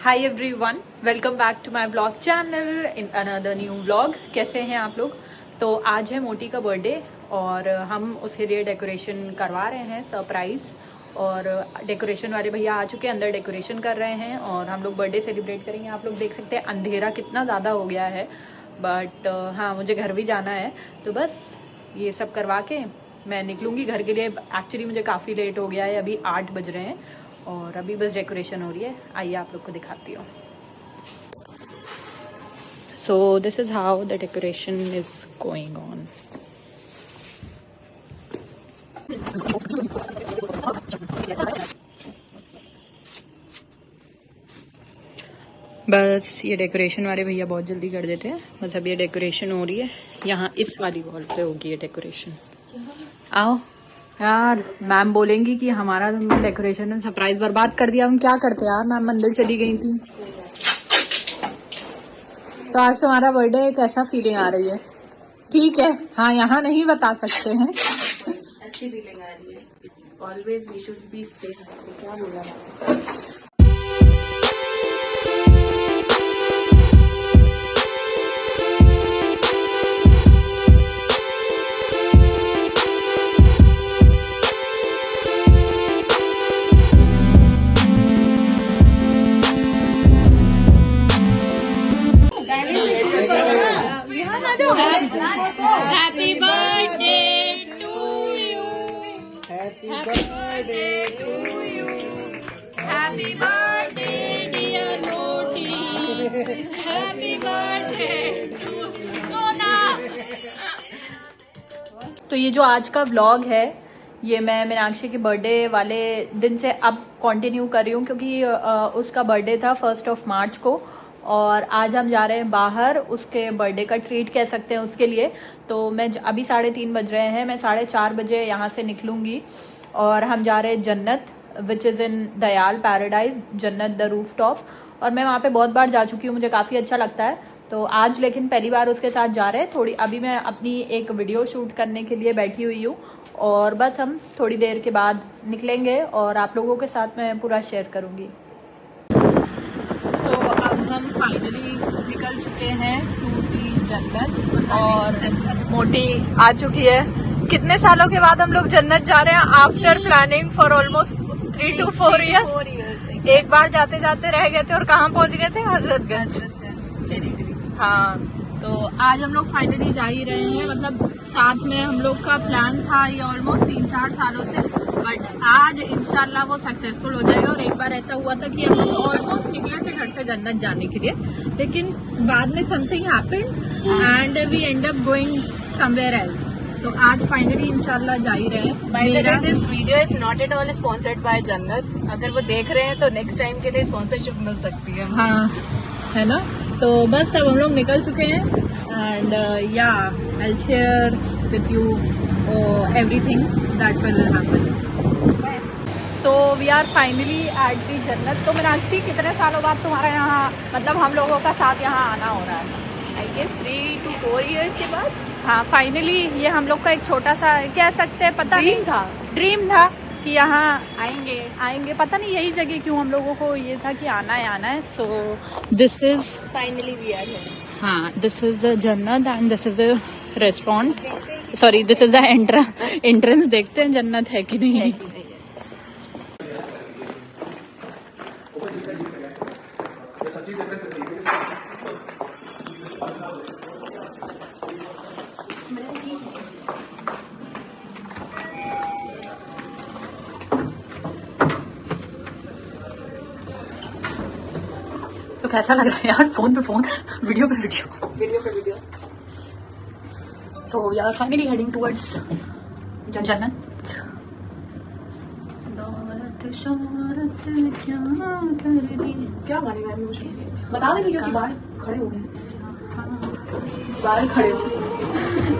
Hi everyone, welcome back to my blog channel in another new vlog. कैसे हैं आप लोग? तो आज है मोटी का बर्थडे और हम उसके लिए डेकोरेशन करवा रहे हैं सरप्राइज। और डेकोरेशन वाले भैया आ चुके हैं, अंदर डेकोरेशन कर रहे हैं और हम लोग बर्थडे सेलिब्रेट करेंगे। आप लोग देख सकते हैं अंधेरा कितना ज़्यादा हो गया है, बट हाँ मुझे घर भी जाना है, तो बस ये सब करवा के मैं निकलूँगी घर के लिए। एक्चुअली मुझे काफ़ी लेट हो गया है, अभी 8 बज रहे हैं और अभी बस डेकोरेशन हो रही है। आइए आप लोग को दिखाती हूँ। सो this is how the decoration is going on. बस ये डेकोरेशन वाले भैया बहुत जल्दी कर देते हैं। बस अब ये डेकोरेशन हो रही है, यहाँ इस वाली वॉल पे होगी ये डेकोरेशन। आओ यार, मैम बोलेंगी कि हमारा डेकोरेशन ने सरप्राइज बर्बाद कर दिया। हम क्या करते यार, मैम मंदिर चली गई थी। तो आज तुम्हारा बर्थडे है, कैसा फीलिंग आ रही है? ठीक है, हाँ यहाँ नहीं बता सकते हैं। अच्छी फीलिंग आ रही है। Always we should be stay happy. क्या बोला? Happy birthday to you. Happy birthday to you. Happy birthday dear Moti. Happy birthday to Sona. तो ये जो आज का व्लॉग है ये मैं मीनाक्षी के बर्थडे वाले दिन से अब कंटिन्यू कर रही हूँ, क्योंकि उसका बर्थडे था 1 मार्च को और आज हम जा रहे हैं बाहर उसके बर्थडे का ट्रीट कह सकते हैं उसके लिए। तो मैं अभी 3:30 बज रहे हैं, मैं 4:30 बजे यहाँ से निकलूंगी और हम जा रहे हैं जन्नत, which is in Dayal paradise, जन्नत द रूफ टॉप। और मैं वहाँ पे बहुत बार जा चुकी हूँ, मुझे काफ़ी अच्छा लगता है। तो आज लेकिन पहली बार उसके साथ जा रहे हैं। थोड़ी अभी मैं अपनी एक वीडियो शूट करने के लिए बैठी हुई हूँ और बस हम थोड़ी देर के बाद निकलेंगे और आप लोगों के साथ मैं पूरा शेयर करूँगी। तो अब हम फाइनली निकल चुके हैं टू दी जन्नत और मोटी आ चुकी है। कितने सालों के बाद हम लोग जन्नत जा रहे हैं, after planning for almost 3 to 4 years। एक बार जाते जाते रह गए थे और कहाँ पहुँच गए थे? हजरतगंज। हाँ, तो आज हम लोग फाइनली जा ही रहे हैं। मतलब साथ में हम लोग का प्लान था ये ऑलमोस्ट 3-4 सालों से, बट आज इंशाल्लाह वो सक्सेसफुल हो जाएगा। और एक बार ऐसा हुआ था कि हम ऑलमोस्ट निकले थे घर से जन्नत जाने के लिए, लेकिन बाद में something happened and we end up going somewhere else. तो आज फाइनली इंशाल्लाह जा ही रहे हैं। By the way, this video is not at all sponsored by Jannat. अगर वो देख रहे हैं तो नेक्स्ट टाइम के लिए स्पॉन्सरशिप मिल सकती है। हाँ, है ना? तो बस अब हम लोग निकल चुके हैं एंड या I share with you everything that will happen. So we are finally at the Jannat. तो मीनाक्षी, कितने सालों बाद तुम्हारा यहाँ, मतलब हम लोगों का साथ यहाँ आना हो रहा है? आई गेस 3 to 4 years के बाद। हाँ, फाइनली ये हम लोग का एक छोटा सा कह सकते हैं, पता नहीं था, ड्रीम था कि यहाँ आएंगे। पता नहीं यही जगह क्यों हम लोगों को ये था कि आना है। So this is finally we are here. हाँ, this is the Jannat and this is the restaurant, sorry this is the entrance. देखते हैं जन्नत है कि नहीं है। तो कैसा लग रहा है यार, फोन पे फोन, वीडियो पे video. So we are finally heading towards Jannat. क्या गाने गा रही मुझे बता दे। वीडियो के बाहर खड़े हो गए, बाहर खड़े हो गए।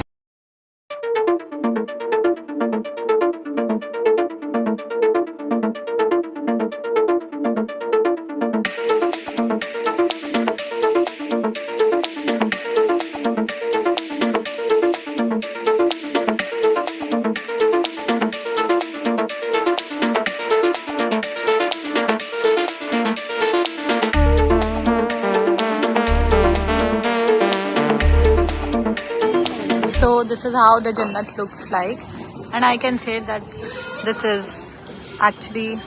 this is how the Jannat looks like, and I can say that this is actually,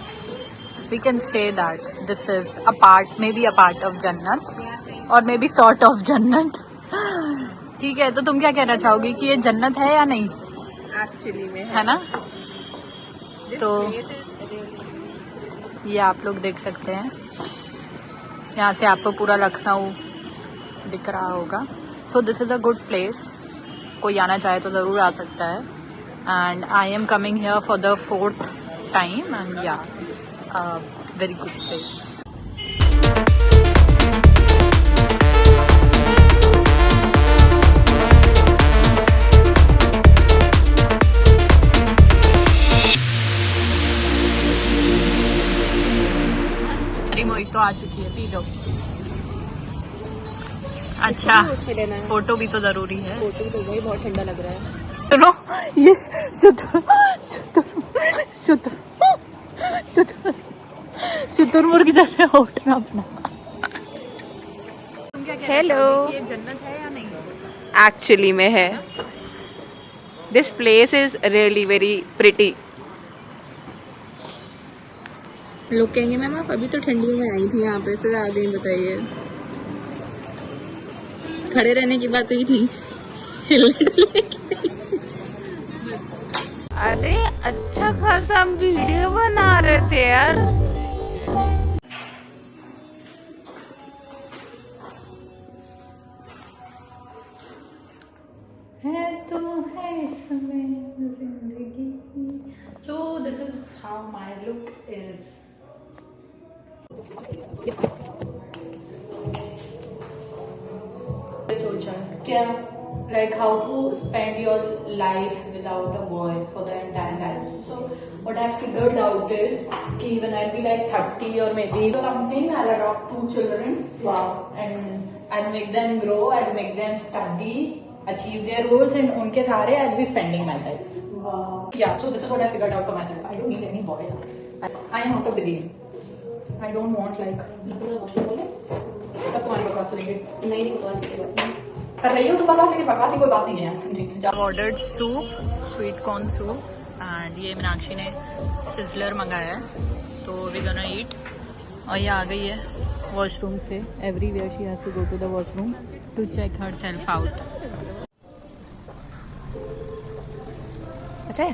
we can say that this is a part, maybe a part of Jannat or maybe sort of Jannat. ठीक है, तो तुम क्या कहना चाहोगी कि ये जन्नत है या नहीं? एक्चुअली में है ना? तो ये आप लोग देख सकते हैं, यहाँ से आपको पूरा लखनऊ दिख रहा होगा. So this is a good place, कोई आना चाहे तो ज़रूर आ सकता है. And I am coming here for the 4th time, and yeah it's a very good place. मोहितो आ चुकी है, पी लो. अच्छा, फोटो भी तो जरूरी है. फोटो तो भाई बहुत ठंडा लग रहा है. सुनो, ये शुतुरमुर्ग जैसे उठना अपना. हेलो. ये जन्नत है या नहीं? एक्चुअली में है. This place is really very pretty. लोग कहेंगे मैम आप अभी तो ठंडियों में आई थी यहाँ पे, फिर आ गई, बताइए. खड़े रहने की बात हुई थी, हिलने डुलने की नहीं. अरे अच्छा खासा हम वीडियो बना रहे थे यार. है तो है समय जिंदगी. सो this is how my look is. सोचा क्या, like how to spend your life without a boy for the entire life. So what I figured out is कि when I'll be like 30 or maybe something, I'll adopt 2 children. Wow. And I'll make them grow, I'll make them study, achieve their goals, and उनके सारे I'll be spending my life. Wow. Yeah, so this is what I figured out for myself. I don't need any boy. I am out of the game. I don't want like. तब तुम्हारी बकवास सुनेंगे. नहीं बकवास कर रही हो तुम बकवास, लेकिन बकवास की कोई बात नहीं है. समझेंगे. Ordered soup, sweet corn soup, and ये मीनाक्षी ने सिजलर मंगाया है, तो वी गोना ईट. और ये आ गई है वॉशरूम से. Everywhere she has to go to the washroom to check her self out. अच्छा है.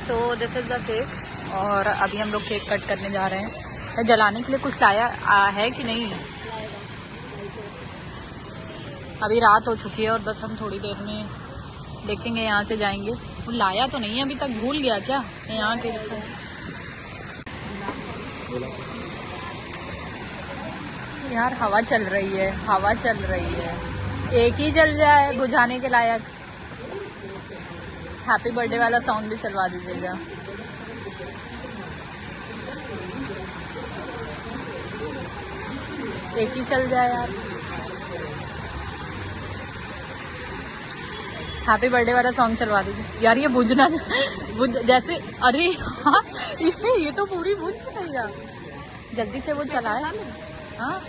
So this is the cake, और अभी हम लोग केक कट करने जा रहे हैं. जलाने के लिए कुछ लाया है कि नहीं? अभी रात हो चुकी है और बस हम थोड़ी देर में देखेंगे, यहाँ से जाएंगे. वो लाया तो नहीं है अभी तक, भूल गया क्या? यहाँ के यार हवा चल रही है, हवा चल रही है. एक ही जल जाए बुझाने के लायक. हैप्पी बर्थडे वाला सॉन्ग भी चलवा दीजिएगा. एक ही चल जाए यार. हैप्पी बर्थडे वाला सॉन्ग चलवा दीजिए यार. ये बुझना जैसे, अरे हाँ ये तो पूरी बुझ जाएगा. जल्दी से वो चलाए. हाँ,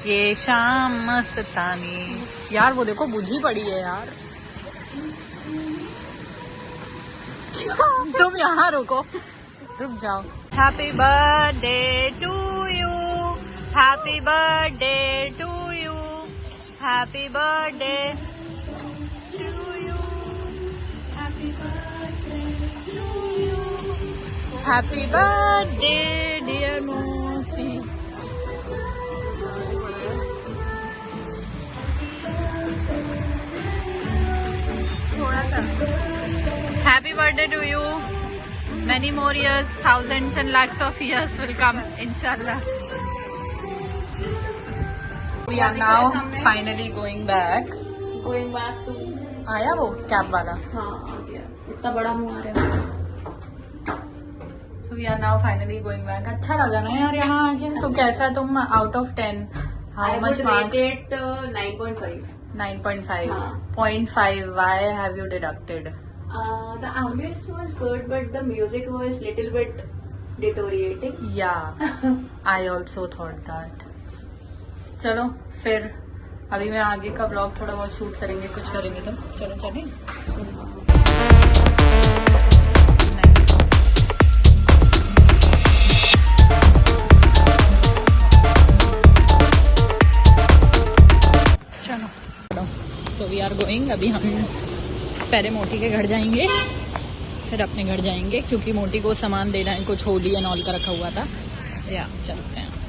ये शाम मस्तानी. यार वो देखो बुझी पड़ी है यार. तुम यहाँ रुको, रुक जाओ. Happy birthday to you, happy birthday to you, happy birthday to you, happy birthday to you, happy birthday dear Moti. थोड़ा सा. Happy birthday to you. Many more years, thousands and lakhs of years will come, inshallah. We are now finally going back. Going back to. आया वो cab वाला? हाँ आ गया. इतना बड़ा मुँह आ रहा है. So we are now finally going back. अच्छा लगा ना यार यहाँ आके? तो कैसा तुम out of 10? How much marks? I would rate it 9.5. 9.5. हाँ. 0.5. Why have you deducted? The ambience was good, but the music was little bit deteriorating. Yeah, I also thought that. चलो फिर अभी मैं आगे का ब्लॉग थोड़ा बहुत शूट करेंगे, कुछ करेंगे तो चलो चलें। तो वी आर गोइंग, अभी हम पहले मोटी के घर जाएंगे, फिर अपने घर जाएंगे क्योंकि मोटी को सामान देना है, कुछ होली एंड ऑल का रखा हुआ था। या चलते हैं।